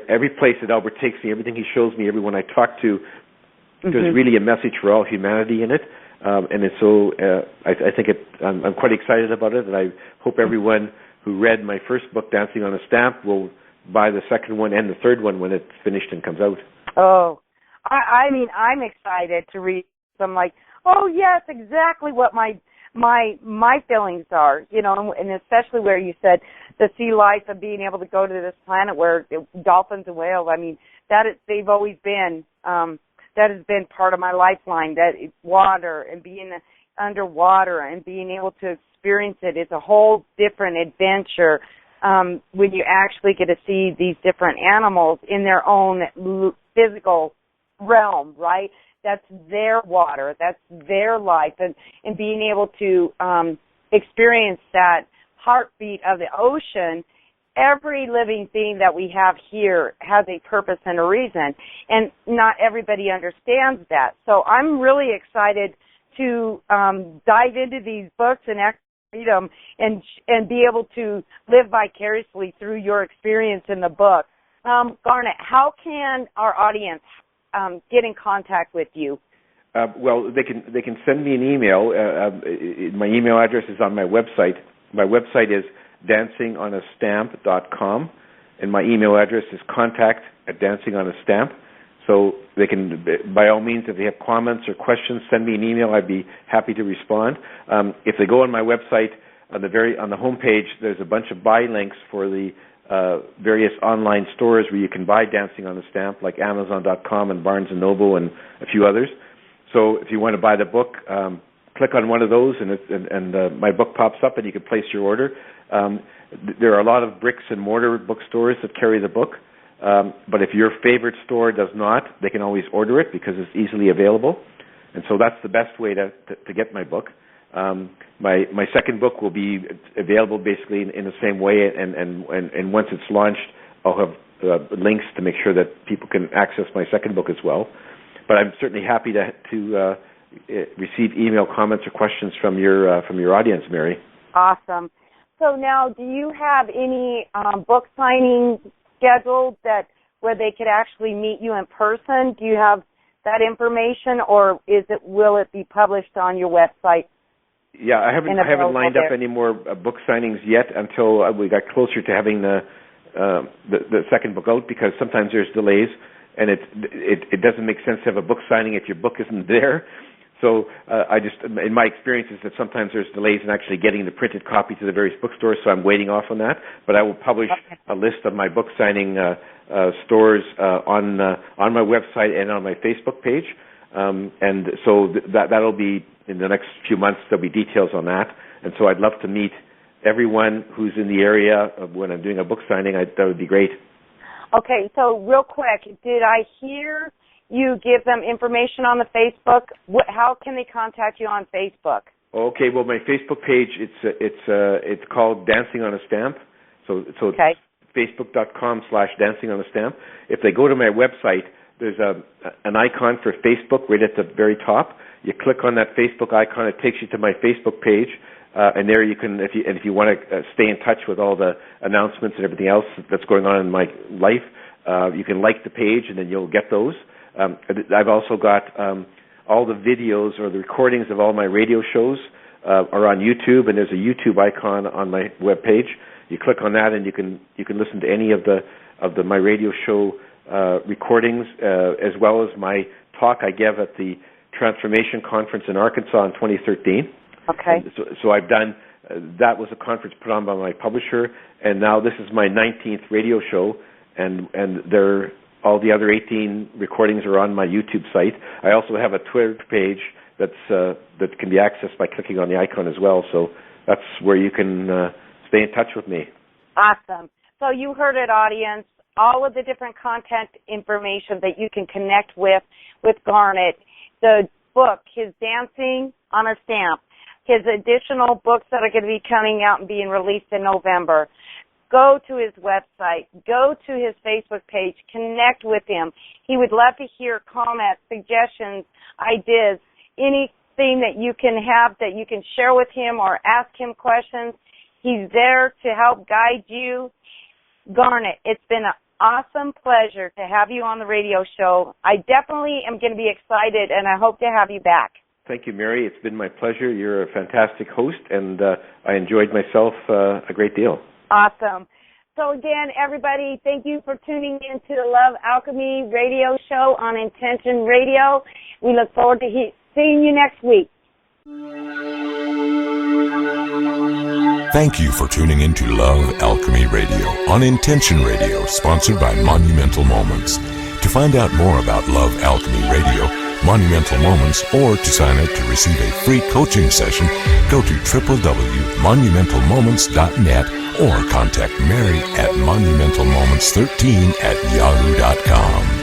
every place that Albert takes me, everything he shows me, everyone I talk to, there's really a message for all humanity in it. And it's so, I think I'm quite excited about it, and I hope everyone who read my first book, Dancing on a Stamp, will buy the second one and the third one when it's finished and comes out. Oh, I mean, I'm excited to read. I'm like, oh yes, exactly what my feelings are, you know, and especially where you said the sea life of being able to go to this planet where dolphins and whales. I mean, they've always been. That has been part of my lifeline, that water and being underwater and being able to experience it. It's a whole different adventure when you actually get to see these different animals in their own physical realm, right? That's their water, that's their life, and being able to experience that heartbeat of the ocean. Every living thing that we have here has a purpose and a reason, and not everybody understands that. So I'm really excited to dive into these books and actually read them and be able to live vicariously through your experience in the book. Garnet, how can our audience get in contact with you? Well, they can send me an email. My email address is on my website. My website is dancingonastamp.com, and my email address is contact@dancingonastamp. So they can, by all means, if they have comments or questions, send me an email. I'd be happy to respond. If they go on my website, on the home page, there's a bunch of buy links for the various online stores where you can buy Dancing on a Stamp, like Amazon.com and Barnes & Noble and a few others. So if you want to buy the book, click on one of those, and my book pops up, and you can place your order. There are a lot of bricks and mortar bookstores that carry the book, but if your favorite store does not, they can always order it because it's easily available, and so that's the best way to get my book. My second book will be available basically in the same way, and once it's launched, I'll have links to make sure that people can access my second book as well. But I'm certainly happy to receive email comments or questions from your audience, Mary. Awesome. So now, do you have any book signing scheduled where they could actually meet you in person? Do you have that information, or will it be published on your website? Yeah, I haven't lined up any more book signings yet until we got closer to having the second book out, because sometimes there's delays, and it doesn't make sense to have a book signing if your book isn't there. So in my experience is that sometimes there's delays in actually getting the printed copy to the various bookstores, so I'm waiting off on that. But I will publish a list of my book signing stores on my website and on my Facebook page. And so that'll be, in the next few months, there'll be details on that. And so I'd love to meet everyone who's in the area when I'm doing a book signing. That would be great. Okay, so real quick, did I hear you give them information on the Facebook? How can they contact you on Facebook? Okay, well, my Facebook page, it's called Dancing on a Stamp. So okay. It's facebook.com/Dancing on a Stamp. If they go to my website, there's an icon for Facebook right at the very top. You click on that Facebook icon, it takes you to my Facebook page, and there you can, if you want to stay in touch with all the announcements and everything else that's going on in my life, you can like the page, and then you'll get those. I've also got all the videos or the recordings of all my radio shows are on YouTube, and there's a YouTube icon on my web page. You click on that, and you can listen to any of my radio show recordings, as well as my talk I gave at the Transformation Conference in Arkansas in 2013. Okay. So I've done that was a conference put on by my publisher, and now this is my 19th radio show, and all the other 18 recordings are on my YouTube site. I also have a Twitter page that can be accessed by clicking on the icon as well. So that's where you can stay in touch with me. Awesome. So you heard it, audience. All of the different content information that you can connect with Garnet. The book, his Dancing on a Stamp. his additional books that are going to be coming out and being released in November. Go to his website. Go to his Facebook page. Connect with him. He would love to hear comments, suggestions, ideas, anything that you can have that you can share with him or ask him questions. He's there to help guide you. Garnet, it's been an awesome pleasure to have you on the radio show. I definitely am going to be excited, and I hope to have you back. Thank you, Mary. It's been my pleasure. You're a fantastic host, and I enjoyed myself a great deal. Awesome. So again, everybody, thank you for tuning in to the Love Alchemy radio show on Intention Radio. We look forward to seeing you next week. Thank you for tuning in to Love Alchemy Radio on Intention Radio, sponsored by Monumental Moments. To find out more about Love Alchemy Radio, Monumental Moments, or to sign up to receive a free coaching session, go to www.monumentalmoments.net or contact Mary at monumentalmoments13@yahoo.com.